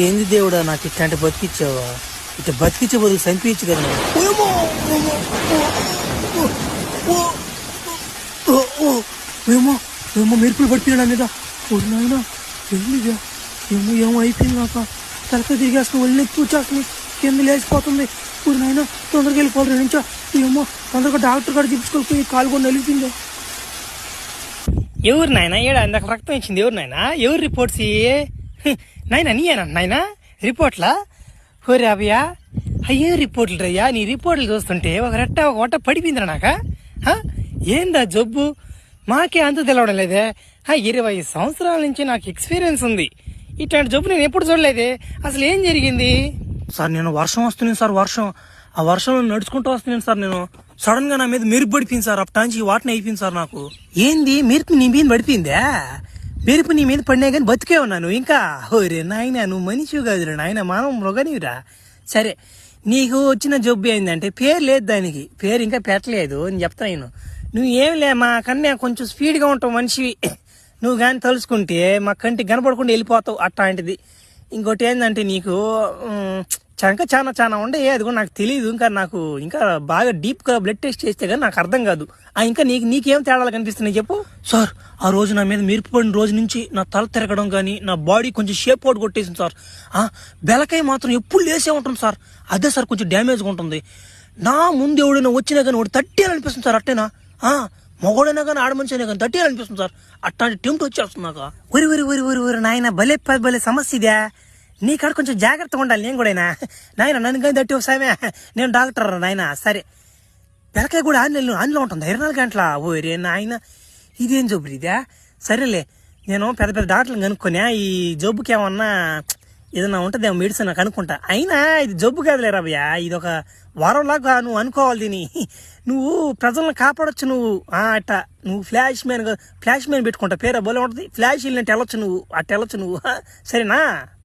ఏంది దేవుడా నాకు ఇట్లాంటి బతికిచ్చావా? ఇట్లా బతికిచ్చే బదులు చంపించు కదా ఏమో ఏమో మెరుపులు పడిపోయినా మీద నాయన ఏందిగా ఏమో ఏమో అయిపోయింది నాక తలక దిగేస్తున్నా ఒళ్ళు నెత్తి వచ్చేస్తుంది కింద లేచిపోతుంది నాయన తొందరగా వెళ్ళిపోవాలి రెండించా ఏమో తొందరగా డాక్టర్ కాడ చూపించుకోకపోయి కాలు కూడా నలిపింది. ఎవరు నాయన ఏడా ఇందాక రక్తం ఇచ్చింది ఎవరు నాయన? ఎవరు రిపోర్ట్స్ నాయన నీయేనా నాయన రిపోర్ట్లా? హోరే అభయ్యా అయ్యే రిపోర్ట్లు రయ్యా. నీ రిపోర్ట్లు చూస్తుంటే ఒక రెట్ట ఒక వంట పడిపోయిందిరా నాక. ఏందా జబ్బు మాకే అంత తెలవడం లేదే. 20 సంవత్సరాల నుంచి నాకు ఎక్స్పీరియన్స్ ఉంది. ఇట్లాంటి జబ్బు నేను ఎప్పుడు చూడలేదే. అసలు ఏం జరిగింది సార్? నేను వర్షం వస్తున్నాను సార్, ఆ వర్షంలో నడుచుకుంటూ వస్తున్నాను సార్. నేను సడన్ గా నా మీద మెరుపు పడిపోయింది సార్. అప్పటాంచి వాటిని అయిపోయింది సార్ నాకు. ఏంది మెరుపు నీ మీద పడిపోయిందా? మెరుపు నీ మీద పడినా కానీ బతికే ఉన్నాను ఇంకా. ఓరే నాయన నువ్వు మనిషివి కాదురా నాయన, మానవ మృగనివిరా. సరే నీకు వచ్చిన జబ్బు ఏంటంటే పేరు లేదు, దానికి పేరు ఇంకా పెట్టలేదు అని చెప్తాను. నువ్వు ఏం లే మా కన్నా కొంచెం స్పీడ్గా ఉంటావు మనిషివి. నువ్వు కానీ తలుసుకుంటే మా కంటికి కనపడకుండా వెళ్ళిపోతావు అట్లాంటిది. ఇంకోటి ఏంటంటే నీకు ఇంకా చాలా ఉండే, అది కూడా నాకు తెలియదు. ఇంకా బాగా డీప్గా బ్లడ్ టెస్ట్ చేస్తే కానీ నాకు అర్థం కాదు. ఇంకా నీకేం తేడాలు కనిపిస్తున్నాయి చెప్పు. సార్ ఆ రోజు నా మీద మెరుపు పడిన రోజు నుంచి నా తల తిరగడం కానీ నా బాడీ కొంచెం షేప్ అవుట్ కొట్టేసింది సార్. బెలకాయ మాత్రం ఎప్పుడు లేసే ఉంటుంది సార్. అదే సార్ కొంచెం డ్యామేజ్గా ఉంటుంది. నా ముందు ఎవడైనా వచ్చినా కానీ వాడు తట్టేయాలనిపిస్తుంది సార్. అట్టేనా మగోడైనా కానీ ఆడ మనిషి అయినా కానీ తట్టేయాలనిపిస్తుంది సార్. అట్లాంటి టెంప్ట్ వచ్చేస్తుంది నాకు. ఒరి నాయన భలే సమస్య ఇదే. నీ కాడ కొంచెం జాగ్రత్తగా ఉండాలి. నేను కూడా నాయన నన్ను కానీ తట్టి ఒకసారి నేను డాక్టర్ నాయన. సరే బెలకాయ కూడా 6 నెలలు అందులో ఉంటుంది 24 గంటల. ఓరే నాయన ఇదేం జబ్బు ఇదే. సరేలే నేను పెద్ద డాక్టర్లు కనుక్కొని ఈ జబ్బుకి ఏమన్నా ఏదన్నా ఉంటుందేమో మెడిసిన్ నాకు అనుకుంటా. అయినా ఇది జబ్బు కాదులే రాబయ్యా, ఇది ఒక వారంలాగా నువ్వు అనుకోవాలి. దీన్ని నువ్వు ప్రజలను కాపాడొచ్చు. నువ్వు అట్ట నువ్వు ఫ్లాష్ మ్యాన్ పెట్టుకుంటా పేరు బోలే ఉంటుంది. ఫ్లాష్ వెళ్ళినట్టు వెళ్ళొచ్చు నువ్వు, అట్ట వెళ్ళొచ్చు నువ్వు. సరేనా?